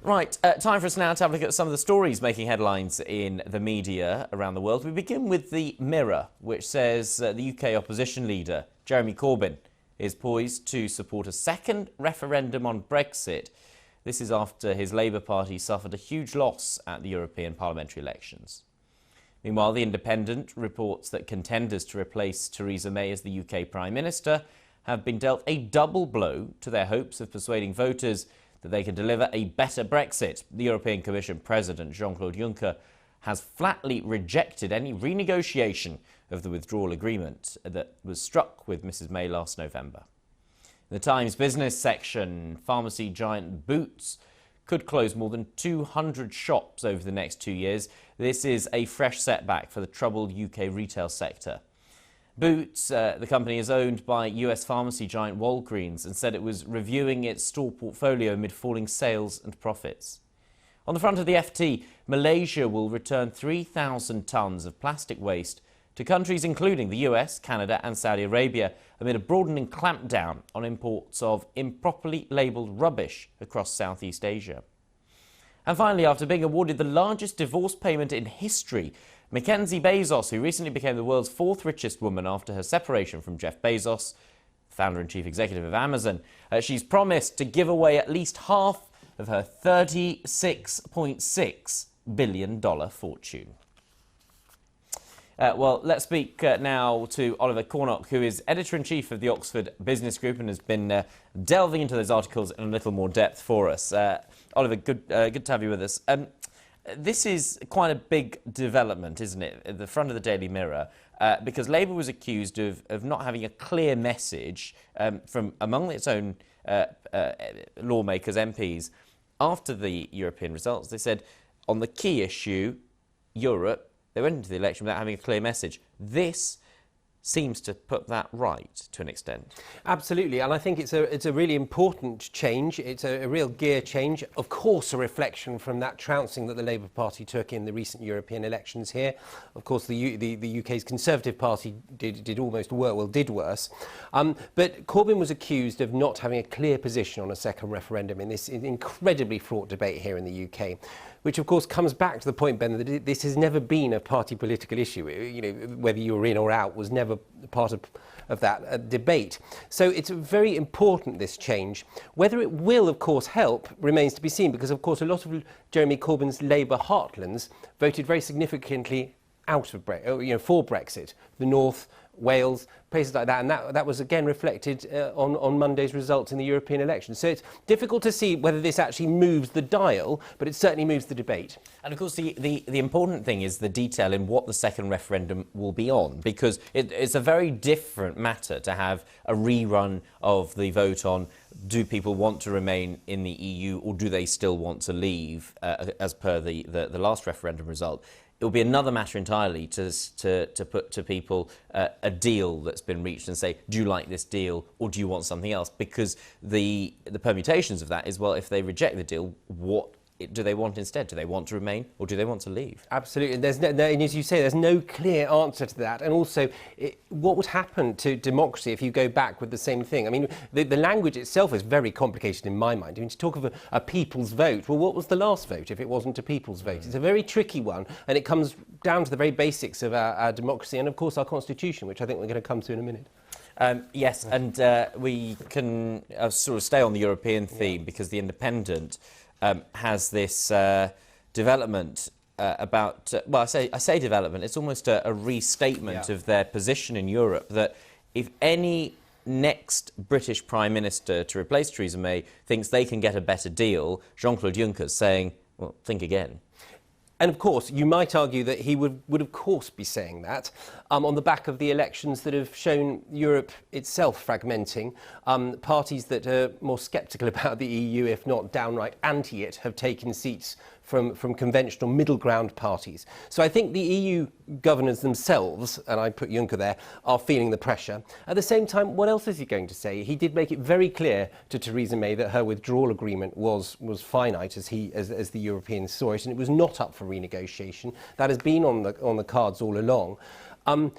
Right, time for us now to have a look at some of the stories making headlines in the media around the world. We begin with the Mirror, which says the UK opposition leader, Jeremy Corbyn, is poised to support a second referendum on Brexit. This is after his Labour Party suffered a huge loss at the European parliamentary elections. Meanwhile, The Independent reports that contenders to replace Theresa May as the UK Prime Minister have been dealt a double blow to their hopes of persuading voters that they can deliver a better Brexit. The European Commission President, Jean-Claude Juncker, has flatly rejected any renegotiation of the withdrawal agreement that was struck with Mrs May last November. In the Times business section, pharmacy giant Boots could close more than 200 shops over the next 2 years. This is a fresh setback for the troubled UK retail sector. Boots, the company, is owned by US pharmacy giant Walgreens and said it was reviewing its store portfolio amid falling sales and profits. On the front of the FT, Malaysia will return 3,000 tonnes of plastic waste to countries including the US, Canada and Saudi Arabia amid a broadening clampdown on imports of improperly labelled rubbish across Southeast Asia. And finally, after being awarded the largest divorce payment in history, Mackenzie Bezos, who recently became the world's fourth richest woman after her separation from Jeff Bezos, founder and chief executive of Amazon, she's promised to give away at least half of her $36.6 billion fortune. Well, let's speak now to Oliver Cornock, who is editor-in-chief of the Oxford Business Group and has been delving into those articles in a little more depth for us. Oliver, good to have you with us. This is quite a big development, isn't it, at the front of the Daily Mirror, because Labour was accused of not having a clear message from among its own lawmakers, MPs, after the European results. They said, on the key issue, Europe, they went into the election without having a clear message. This seems to put that right to an extent. Absolutely, and I think it's a really important change. It's a real gear change. Of course, a reflection from that trouncing that the Labour Party took in the recent European elections here. Of course, the UK's Conservative Party did almost worse, well, did worse. But Corbyn was accused of not having a clear position on a second referendum in this incredibly fraught debate here in the UK. Which, of course, comes back to the point, Ben, that this has never been a party political issue. You know, whether you were in or out was never part of that debate. So it's very important, this change. Whether it will, of course, help remains to be seen, because, of course, a lot of Jeremy Corbyn's Labour heartlands voted very significantly out of for Brexit. The North, Wales, places like that, and that was again reflected on Monday's results in the European elections. So it's difficult to see whether this actually moves the dial, but it certainly moves the debate. And of course, the important thing is the detail in what the second referendum will be on, because it's a very different matter to have a rerun of the vote on do people want to remain in the EU or do they still want to leave, as per the last referendum result. It will be another matter entirely to put to people a deal that's been reached and say, do you like this deal or do you want something else? Because the permutations of that is, well, if they reject the deal, what do they want instead? Do they want to remain or do they want to leave? Absolutely. And and as you say, there's no clear answer to that. And also, what would happen to democracy if you go back with the same thing? I mean, the language itself is very complicated in my mind. I mean, to talk of a people's vote, well, what was the last vote if it wasn't a people's vote? It's a very tricky one, and it comes down to the very basics of our democracy and, of course, our constitution, which I think we're going to come to in a minute. Yes, and we can sort of stay on the European theme, because The Independent has this development about, well, I say development, it's almost a restatement of their position in Europe, that if any next British Prime Minister to replace Theresa May thinks they can get a better deal, Jean-Claude Juncker's saying, well, think again. And of course, you might argue that he would of course be saying that on the back of the elections that have shown Europe itself fragmenting. Parties that are more sceptical about the EU, if not downright anti it, have taken seats from conventional middle ground parties. So I think the EU governors themselves, and I put Juncker there, are feeling the pressure. At the same time, what else is he going to say? He did make it very clear to Theresa May that her withdrawal agreement was finite as the Europeans saw it, and it was not up for renegotiation. That has been on the cards all along.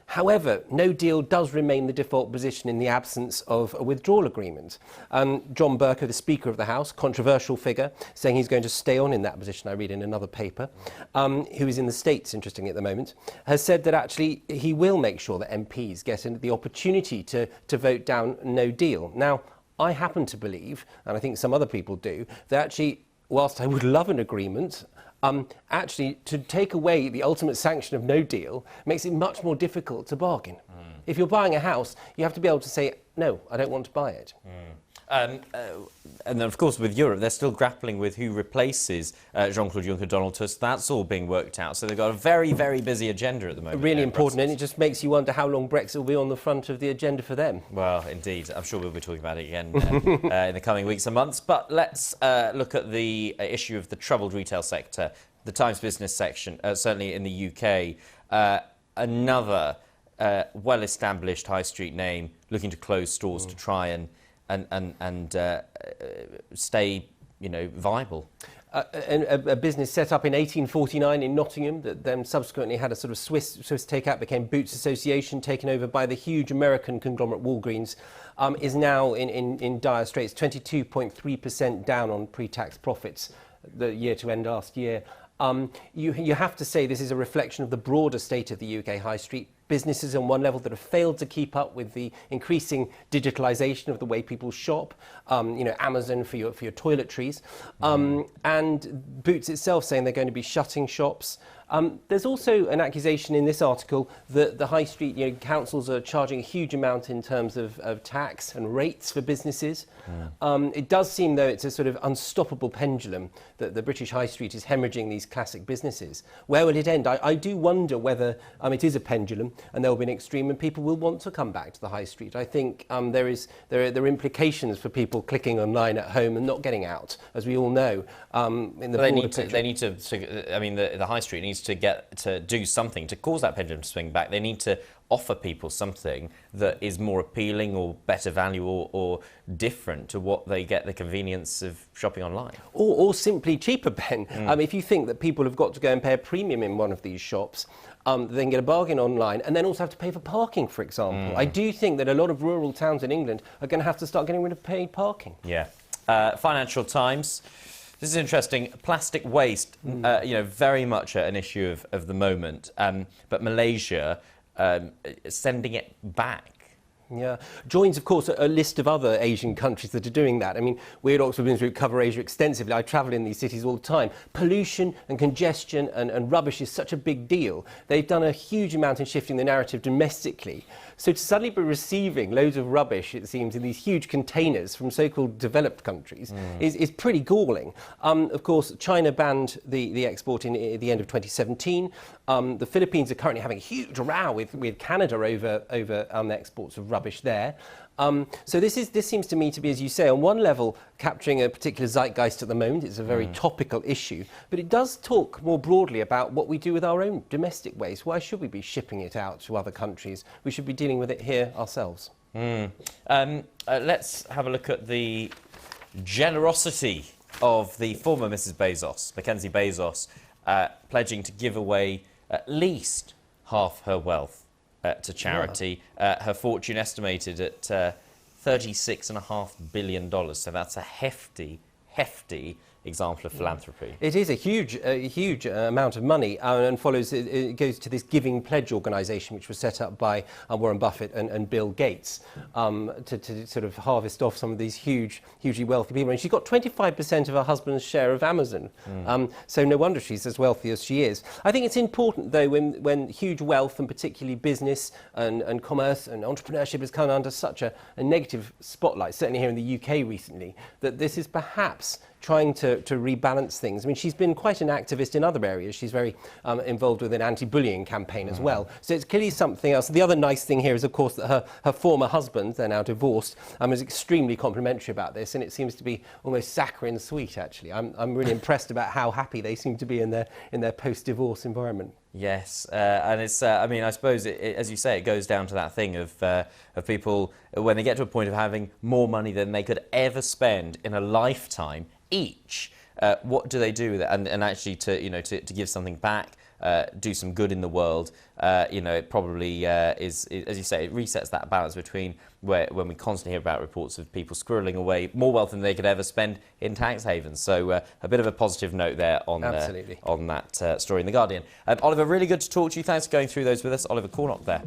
However, no deal does remain the default position in the absence of a withdrawal agreement. John Bercow, the Speaker of the House, controversial figure, saying he's going to stay on in that position, I read in another paper, who is in the States, interestingly, at the moment, has said that actually he will make sure that MPs get the opportunity to vote down no deal. Now, I happen to believe, and I think some other people do, that actually, whilst I would love an agreement, actually to take away the ultimate sanction of no deal makes it much more difficult to bargain. If you're buying a house, you have to be able to say, no, I don't want to buy it. And then, of course, with Europe, they're still grappling with who replaces Jean-Claude Juncker, Donald Tusk. That's all being worked out. So they've got a very, very busy agenda at the moment. Really important, and it just makes you wonder how long Brexit will be on the front of the agenda for them. Well, indeed. I'm sure we'll be talking about it again in the coming weeks and months. But let's look at the issue of the troubled retail sector. The Times Business section, certainly in the UK, another well-established high street name looking to close stores to try and stay, viable. A business set up in 1849 in Nottingham that then subsequently had a sort of Swiss takeout, became Boots Association, taken over by the huge American conglomerate Walgreens, is now in dire straits, 22.3% down on pre-tax profits the year to end last year. You have to say this is a reflection of the broader state of the UK high street. Businesses on one level that have failed to keep up with the increasing digitalisation of the way people shop, Amazon for your toiletries, and Boots itself saying they're going to be shutting shops. There's also an accusation in this article that the high street councils are charging a huge amount in terms of tax and rates for businesses. It does seem, though, it's a sort of unstoppable pendulum that the British high street is hemorrhaging these classic businesses. Where will it end? I do wonder whether it is a pendulum and there will be an extreme and people will want to come back to the high street. I think there are implications for people clicking online at home and not getting out, as we all know. In the the high street needs to do something to cause that pendulum to swing back. They need to offer people something that is more appealing or better value or different to what they get the convenience of shopping online. Or simply cheaper, Ben. If you think that people have got to go and pay a premium in one of these shops, they can get a bargain online and then also have to pay for parking, for example. I do think that a lot of rural towns in England are going to have to start getting rid of paid parking. Yeah. Financial Times. This is interesting. Plastic waste, very much an issue of the moment. But Malaysia sending it back. Yeah, joins, of course, a list of other Asian countries that are doing that. I mean, we at Oxford Business Group cover Asia extensively. I travel in these cities all the time. Pollution and congestion and rubbish is such a big deal. They've done a huge amount in shifting the narrative domestically. So to suddenly be receiving loads of rubbish, it seems, in these huge containers from so-called developed countries is pretty galling. Of course, China banned the export at the end of 2017. The Philippines are currently having a huge row with Canada over exports of rubbish there. So this seems to me to be, as you say, on one level capturing a particular zeitgeist at the moment. It's a very topical issue, but it does talk more broadly about what we do with our own domestic waste. Why should we be shipping it out to other countries? We should be dealing with it here ourselves. Let's have a look at the generosity of the former Mrs. Bezos, Mackenzie Bezos, pledging to give away at least half her wealth to charity. Her fortune estimated at $36.5 billion. So that's a hefty example of philanthropy. It is a huge amount of money, and follows. It goes to this Giving Pledge organisation, which was set up by Warren Buffett and Bill Gates to sort of harvest off some of these hugely wealthy people. And she's got 25% of her husband's share of Amazon, so no wonder she's as wealthy as she is. I think it's important, though, when huge wealth, and particularly business and commerce and entrepreneurship, has come under such a negative spotlight, certainly here in the UK recently, that this is perhaps trying to rebalance things. I mean, she's been quite an activist in other areas. She's very involved with an anti-bullying campaign as well. So it's clearly something else. The other nice thing here is, of course, that her former husband, they're now divorced, is extremely complimentary about this, and it seems to be almost saccharine sweet, actually. I'm really impressed about how happy they seem to be in their post-divorce environment. Yes, and it's. I suppose, as you say, it goes down to that thing of people when they get to a point of having more money than they could ever spend in a lifetime each. What do they do with it? And actually, to give something back. do some good in the world, it probably is, as you say, it resets that balance between when we constantly hear about reports of people squirreling away more wealth than they could ever spend in tax havens. So a bit of a positive note there on that story in The Guardian. Oliver, really good to talk to you. Thanks for going through those with us. Oliver Cornock there.